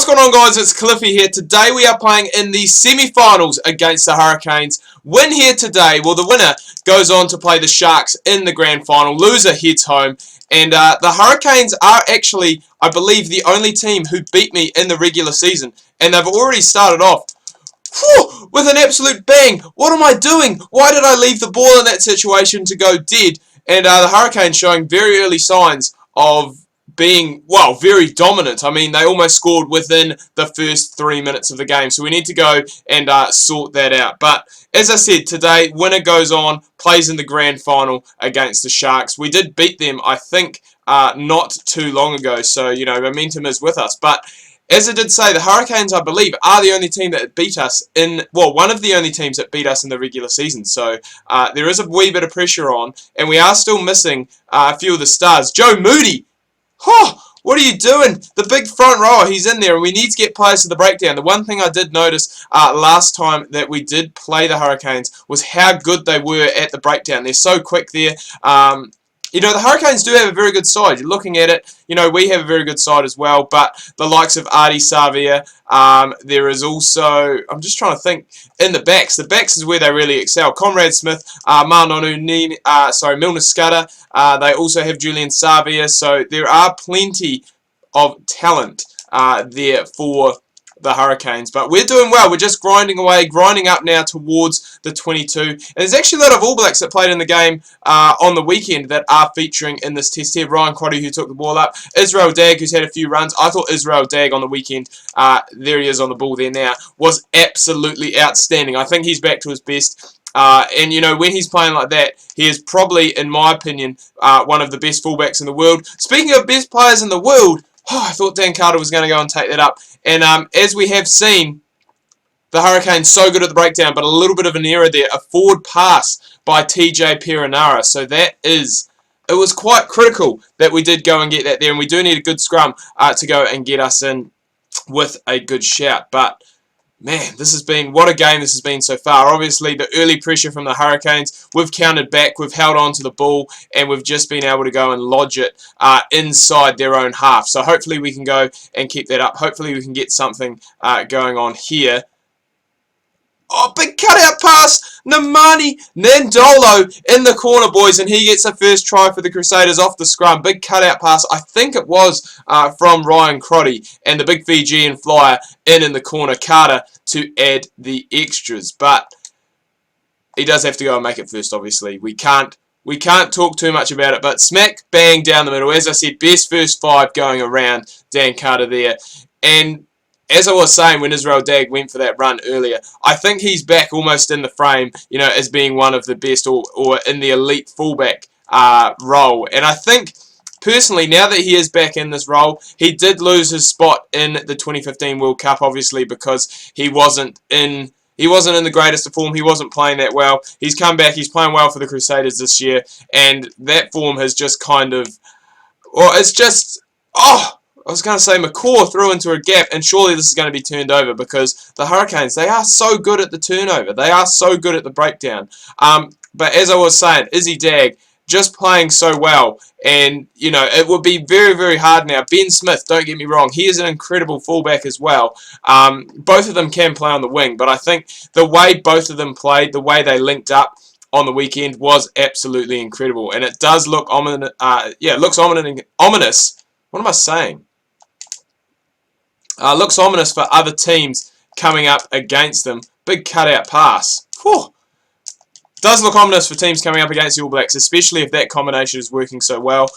What's going on, guys? It's Cliffy here. Today we are playing in the semi-finals against the Hurricanes. Win here today. Well, the winner goes on to play the Sharks in the grand final. Loser heads home. And the Hurricanes are actually, I believe, the only team who beat me in the regular season. And they've already started off with an absolute bang. What am I doing? Why did I leave the ball in that situation to go dead? And the Hurricanes showing very early signs of being, well, very dominant. I mean, they almost scored within the first 3 minutes of the game. So we need to go and sort that out. But as I said, today, winner goes on, plays in the grand final against the Sharks. We did beat them, I think, not too long ago. So, you know, momentum is with us. But as I did say, the Hurricanes, I believe, are the only team that beat us in, well, one of the only teams that beat us in the regular season. So there is a wee bit of pressure on, and we are still missing a few of the stars. Joe Moody! Oh, what are you doing? The big front rower, he's in there, and we need to get players to the breakdown. The one thing I did notice last time that we did play the Hurricanes was how good they were at the breakdown. They're so quick there. You know, the Hurricanes do have a very good side. You're looking at it, you know, we have a very good side as well, but the likes of Artie Savia, there is also, I'm just trying to think, in the backs is where they really excel. Conrad Smith, Milner Scudder, they also have Julian Savia, so there are plenty of talent there for the Hurricanes, but we're doing well. We're just grinding away, grinding up now towards the 22. And there's actually a lot of All Blacks that played in the game on the weekend that are featuring in this test here. Ryan Crotty, who took the ball up. Israel Dagg, who's had a few runs. I thought Israel Dagg on the weekend, there he is on the ball there now, was absolutely outstanding. I think he's back to his best. And, you know, when he's playing like that, he is probably, in my opinion, one of the best fullbacks in the world. Speaking of best players in the world, I thought Dan Carter was going to go and take that up. And as we have seen, the Hurricanes so good at the breakdown, but a little bit of an error there. A forward pass by TJ Perenara. So that is, it was quite critical that we did go and get that there. And we do need a good scrum to go and get us in with a good shout. But man, this has been, what a game this has been so far. Obviously, the early pressure from the Hurricanes, we've countered back, we've held on to the ball, and we've just been able to go and lodge it inside their own half. So hopefully we can go and keep that up. Hopefully we can get something going on here. Oh, big cutout pass, Nemani Nandolo in the corner, boys, and he gets the first try for the Crusaders off the scrum. Big cutout pass, I think it was from Ryan Crotty, and the big Fijian flyer in the corner, Carter, to add the extras. But he does have to go and make it first, obviously. We can't talk too much about it, but smack bang down the middle. As I said, best first five going around Dan Carter there. And as I was saying when Israel Dagg went for that run earlier, I think he's back almost in the frame, you know, as being one of the best or in the elite fullback role. And I think, personally, now that he is back in this role, he did lose his spot in the 2015 World Cup, obviously, because he wasn't in the greatest of form. He wasn't playing that well. He's come back. He's playing well for the Crusaders this year. And that form has just kind of, well, it's just, I was going to say McCaw threw into a gap, and surely this is going to be turned over because the Hurricanes, they are so good at the turnover. They are so good at the breakdown. But as I was saying, Izzy Dagg just playing so well, and, you know, it would be very, very hard now. Ben Smith, don't get me wrong, he is an incredible fullback as well. Both of them can play on the wing, but I think the way both of them played, the way they linked up on the weekend was absolutely incredible. And it does look ominous. It looks ominous. What am I saying? Looks ominous for other teams coming up against them. Big cutout pass. Whew. Does look ominous for teams coming up against the All Blacks, especially if that combination is working so well.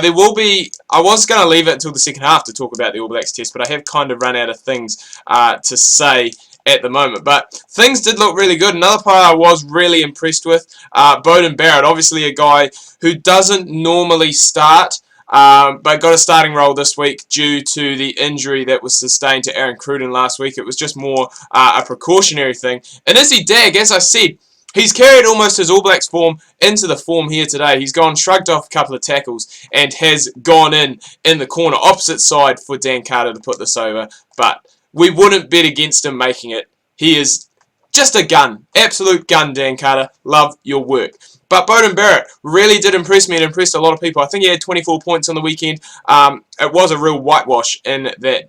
There will be, I was going to leave it until the second half to talk about the All Blacks test, but I have kind of run out of things to say at the moment. But things did look really good. Another player I was really impressed with, Beauden Barrett, obviously a guy who doesn't normally start, but got a starting role this week due to the injury that was sustained to Aaron Cruden last week. It was just more a precautionary thing. And Izzy Dagg, as I said, he's carried almost his All Blacks form into the form here today. He's gone, shrugged off a couple of tackles, and has gone in the corner, opposite side for Dan Carter to put this over. But we wouldn't bet against him making it. He is just a gun. Absolute gun, Dan Carter. Love your work. But Beauden Barrett really did impress me and impressed a lot of people. I think he had 24 points on the weekend. It was a real whitewash in that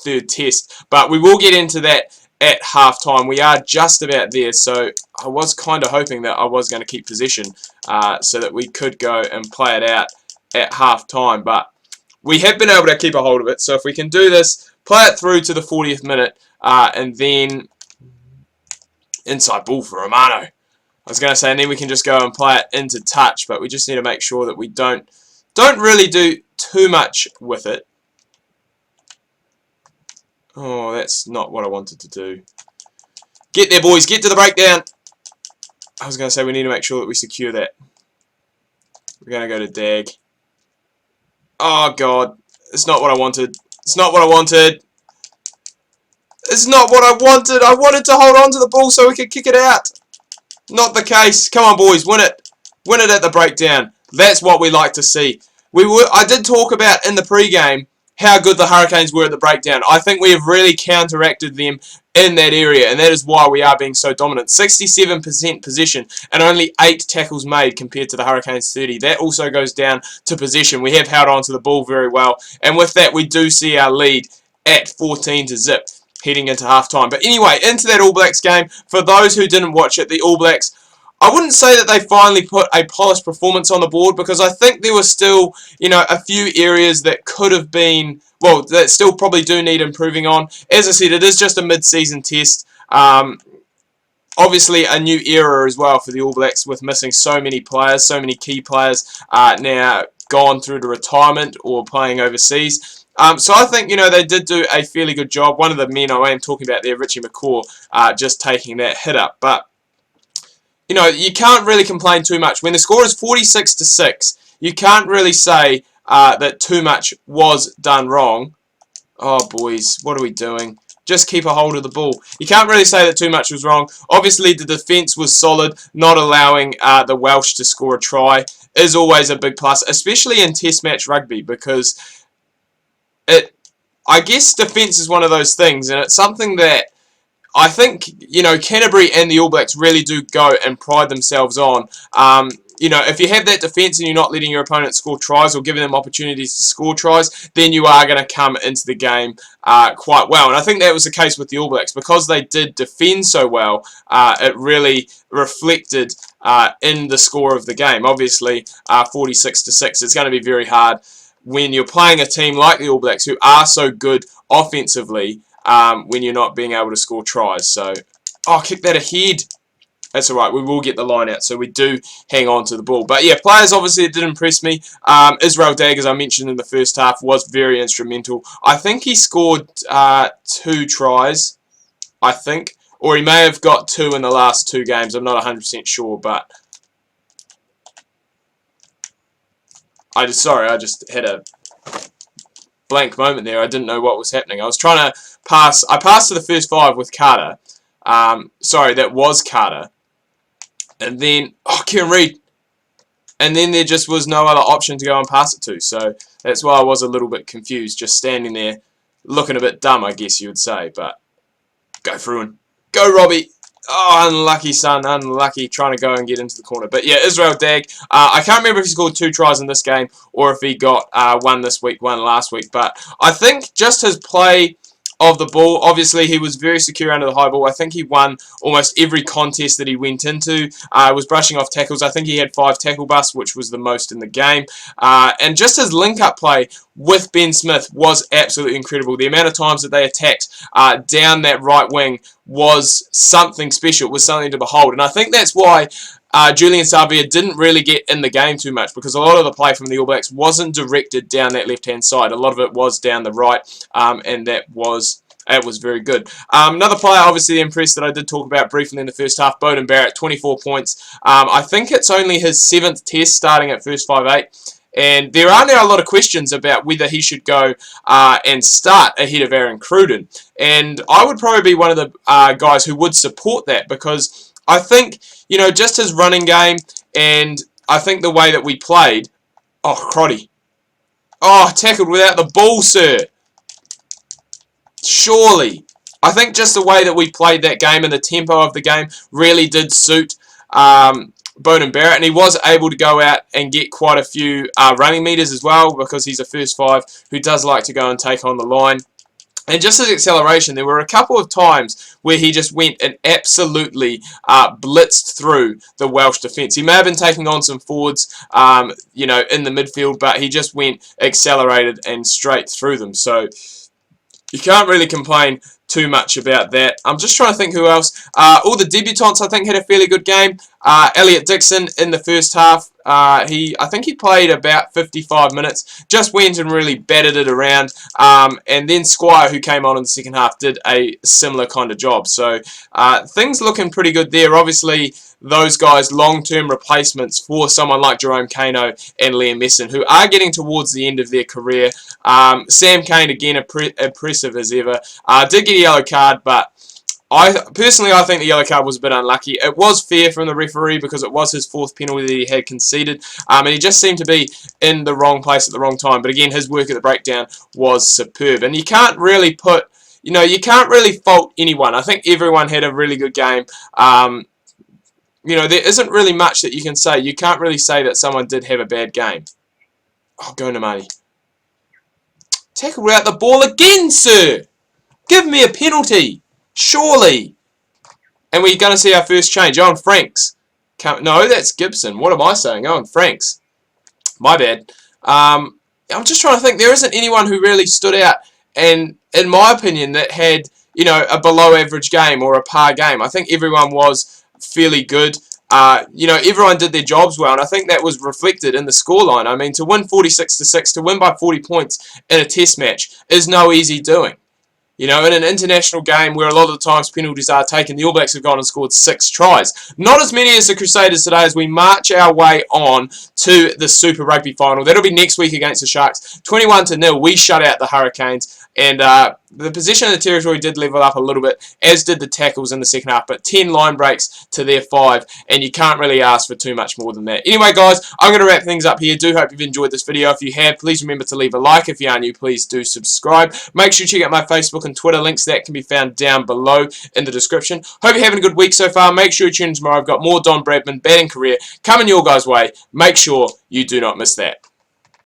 third test. But we will get into that at halftime. We are just about there, so I was kind of hoping that I was going to keep possession so that we could go and play it out at halftime. But we have been able to keep a hold of it, so if we can do this, play it through to the 40th minute, and then inside ball for Romano. I was going to say, and then we can just go and play it into touch, but we just need to make sure that we don't really do too much with it. Oh, that's not what I wanted to do. Get there, boys. Get to the breakdown. I was going to say we need to make sure that we secure that. We're going to go to Dag. Oh, God. It's not what I wanted. It's not what I wanted. It's not what I wanted. I wanted to hold on to the ball so we could kick it out. Not the case. Come on, boys. Win it. Win it at the breakdown. That's what we like to see. I did talk about in the pre-game how good the Hurricanes were at the breakdown. I think we have really counteracted them in that area, and that is why we are being so dominant. 67% possession and only 8 tackles made compared to the Hurricanes 30. That also goes down to possession. We have held on to the ball very well, and with that we do see our lead at 14-0 heading into halftime. But anyway, into that All Blacks game. For those who didn't watch it, the All Blacks, I wouldn't say that they finally put a polished performance on the board, because I think there were still, a few areas that could have been, well, that still probably do need improving on. As I said, it is just a mid-season test. Obviously, a new era as well for the All Blacks, with missing so many players, so many key players now gone through to retirement or playing overseas. So I think, they did do a fairly good job. One of the men I am talking about there, Richie McCaw, just taking that hit up. But you can't really complain too much. When the score is 46-6, you can't really say that too much was done wrong. Oh, boys, what are we doing? Just keep a hold of the ball. You can't really say that too much was wrong. Obviously, the defence was solid. Not allowing the Welsh to score a try is always a big plus, especially in Test match rugby, because I guess defence is one of those things, and it's something that I think, Canterbury and the All Blacks really do go and pride themselves on. If you have that defence and you're not letting your opponent score tries or giving them opportunities to score tries, then you are going to come into the game quite well. And I think that was the case with the All Blacks. Because they did defend so well, it really reflected in the score of the game. Obviously, 46-6, it's going to be very hard when you're playing a team like the All Blacks, who are so good offensively, when you're not being able to score tries. So, kick that ahead. That's alright, we will get the line out, so we do hang on to the ball. But yeah, players obviously did impress me. Israel Dag, as I mentioned in the first half, was very instrumental. I think he scored 2 tries, I think. Or he may have got 2 in the last 2 games, I'm not 100% sure, but I just had a blank moment there. I didn't know what was happening. I was trying to pass. I passed to the first 5 with Carter. Sorry, that was Carter. And then, Kieran Reid. And then there just was no other option to go and pass it to. So that's why I was a little bit confused, just standing there looking a bit dumb, I guess you would say. But go through. Go, Robbie. Oh, unlucky, son. Unlucky, trying to go and get into the corner. But yeah, Israel Dag. I can't remember if he scored 2 tries in this game or if he got 1 this week, 1 last week. But I think just his play of the ball, obviously he was very secure under the high ball. I think he won almost every contest that he went into. Was brushing off tackles. I think he had 5 tackle busts, which was the most in the game. And just his link-up play with Ben Smith was absolutely incredible. The amount of times that they attacked down that right wing was something special. It was something to behold. And I think that's why Julian Savia didn't really get in the game too much, because a lot of the play from the All Blacks wasn't directed down that left-hand side. A lot of it was down the right, and that was very good. Another player, obviously, impressed that I did talk about briefly in the first half, Beauden Barrett, 24 points. I think it's only his 7th test starting at first 5'8". And there are now a lot of questions about whether he should go and start ahead of Aaron Cruden. And I would probably be one of the guys who would support that, because I think, just his running game, and I think the way that we played. Oh, Crotty. Oh, tackled without the ball, sir. Surely. I think just the way that we played that game and the tempo of the game really did suit Bowden Barrett, and he was able to go out and get quite a few running meters as well, because he's a first five who does like to go and take on the line. And just his acceleration, there were a couple of times where he just went and absolutely blitzed through the Welsh defence. He may have been taking on some forwards, you know, in the midfield, but he just went accelerated and straight through them. So you can't really complain too much about that. I'm just trying to think who else. All the debutants, I think, had a fairly good game. Elliot Dixon in the first half, I think he played about 55 minutes, just went and really battered it around. And then Squire, who came on in the second half, did a similar kind of job. So things looking pretty good there. Obviously, those guys long-term replacements for someone like Jerome Kano and Liam Messon, who are getting towards the end of their career. Sam Cane, again, impressive as ever. Did get a yellow card, but personally, I think the yellow card was a bit unlucky. It was fair from the referee because it was his fourth penalty that he had conceded, and he just seemed to be in the wrong place at the wrong time. But again, his work at the breakdown was superb, and you can't really you can't really fault anyone. I think everyone had a really good game. You know, there isn't really much that you can say. You can't really say that someone did have a bad game. Oh, go Namati. Tackle out the ball again, sir. Give me a penalty. Surely. And we're going to see our first change. Owen Franks. No, that's Gibson. What am I saying? Owen Franks. My bad. I'm just trying to think. There isn't anyone who really stood out, and in my opinion, that had, you know, a below average game or a par game. I think everyone was fairly good. You know, everyone did their jobs well, and I think that was reflected in the scoreline. I mean, to win 46-6, to win by 40 points in a test match is no easy doing. You know, in an international game where a lot of the times penalties are taken, the All Blacks have gone and scored 6 tries. Not as many as the Crusaders today as we march our way on to the Super Rugby final. That'll be next week against the Sharks. 21-0, we shut out the Hurricanes. And the possession of the territory did level up a little bit, as did the tackles in the second half. But 10 line breaks to their 5, and you can't really ask for too much more than that. Anyway, guys, I'm going to wrap things up here. Do hope you've enjoyed this video. If you have, please remember to leave a like. If you are new, please do subscribe. Make sure you check out my Facebook and Twitter links. That can be found down below in the description. Hope you're having a good week so far. Make sure you tune in tomorrow. I've got more Don Bradman batting career coming your guys' way. Make sure you do not miss that.